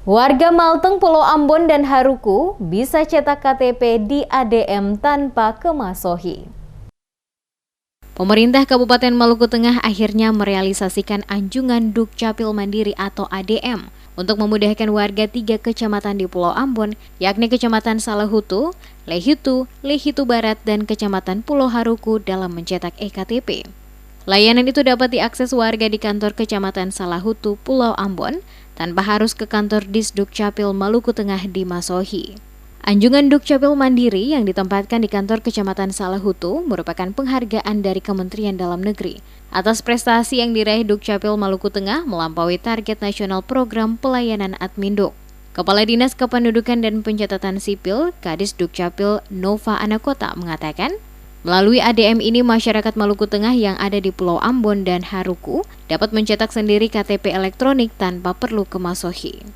Warga Malteng, Pulau Ambon, dan Haruku bisa cetak KTP di ADM tanpa ke Masohi. Pemerintah Kabupaten Maluku Tengah akhirnya merealisasikan anjungan Dukcapil Mandiri atau ADM untuk memudahkan warga 3 kecamatan di Pulau Ambon, yakni Kecamatan Salahutu, Lehitu, Lehitu Barat, dan Kecamatan Pulau Haruku dalam mencetak eKTP. Layanan itu dapat diakses warga di kantor Kecamatan Salahutu, Pulau Ambon, tanpa harus ke kantor Disdukcapil Maluku Tengah di Masohi. Anjungan Dukcapil Mandiri yang ditempatkan di kantor Kecamatan Salahutu merupakan penghargaan dari Kementerian Dalam Negeri atas prestasi yang diraih Dukcapil Maluku Tengah melampaui target nasional program pelayanan Adminduk. Kepala Dinas Kependudukan dan Pencatatan Sipil, Kadis Dukcapil Nova Anakota mengatakan, melalui ADM ini masyarakat Maluku Tengah yang ada di Pulau Ambon dan Haruku dapat mencetak sendiri KTP elektronik tanpa perlu ke Masohi.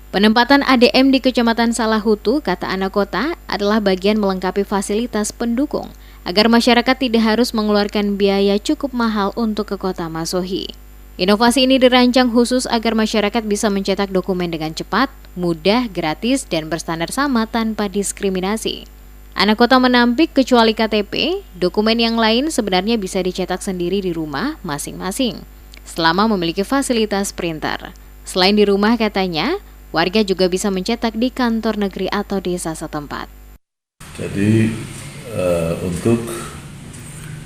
Penempatan ADM di Kecamatan Salahutu, kata Anakota, adalah bagian melengkapi fasilitas pendukung agar masyarakat tidak harus mengeluarkan biaya cukup mahal untuk ke kota Masohi. Inovasi ini dirancang khusus agar masyarakat bisa mencetak dokumen dengan cepat, mudah, gratis, dan berstandar sama tanpa diskriminasi. Anakota menampik kecuali KTP, dokumen yang lain sebenarnya bisa dicetak sendiri di rumah masing-masing, selama memiliki fasilitas printer. Selain di rumah, katanya, warga juga bisa mencetak di kantor negeri atau desa setempat. Jadi untuk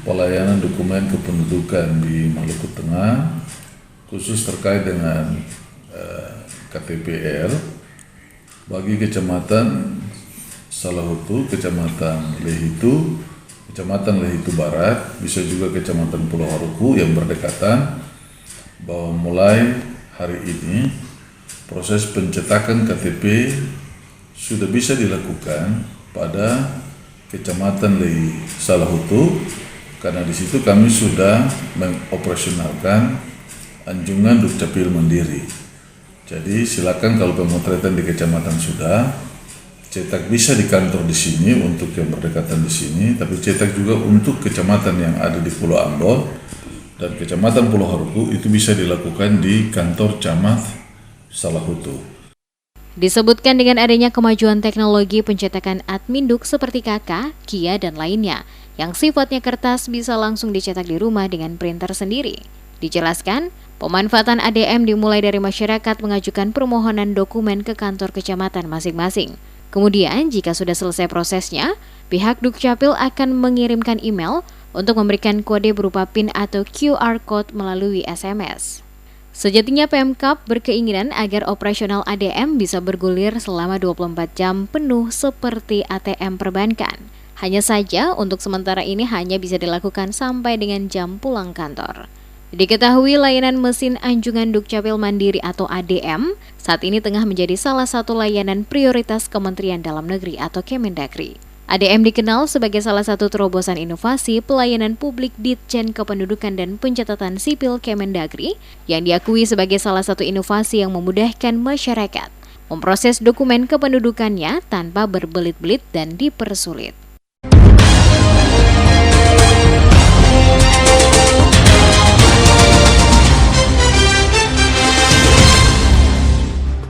pelayanan dokumen kependudukan di Maluku Tengah, khusus terkait dengan KTPL, bagi Kecamatan Salahutu, Kecamatan Lehitu, Kecamatan Lehitu Barat, bisa juga Kecamatan Pulau Haruku yang berdekatan, bahwa mulai hari ini proses pencetakan KTP sudah bisa dilakukan pada Kecamatan Salahutu, karena di situ kami sudah mengoperasionalkan anjungan Dukcapil Mandiri. Jadi silakan kalau pemotretan di kecamatan sudah, cetak bisa di kantor di sini untuk yang berdekatan di sini, tapi cetak juga untuk kecamatan yang ada di Pulau Ambon dan Kecamatan Pulau Haruku itu bisa dilakukan di kantor Camat Salahutu. Disebutkan dengan adanya kemajuan teknologi pencetakan Adminduk seperti KK, Kia, dan lainnya, yang sifatnya kertas bisa langsung dicetak di rumah dengan printer sendiri. Dijelaskan, pemanfaatan ADM dimulai dari masyarakat mengajukan permohonan dokumen ke kantor kecamatan masing-masing. Kemudian, jika sudah selesai prosesnya, pihak Dukcapil akan mengirimkan email untuk memberikan kode berupa PIN atau QR Code melalui SMS. Sejatinya Pemkab berkeinginan agar operasional ADM bisa bergulir selama 24 jam penuh seperti ATM perbankan. Hanya saja, untuk sementara ini hanya bisa dilakukan sampai dengan jam pulang kantor. Diketahui layanan mesin anjungan Dukcapil Mandiri atau ADM saat ini tengah menjadi salah satu layanan prioritas Kementerian Dalam Negeri atau Kemendagri. ADM dikenal sebagai salah satu terobosan inovasi pelayanan publik Ditjen Kependudukan dan Pencatatan Sipil Kemendagri yang diakui sebagai salah satu inovasi yang memudahkan masyarakat memproses dokumen kependudukannya tanpa berbelit-belit dan dipersulit.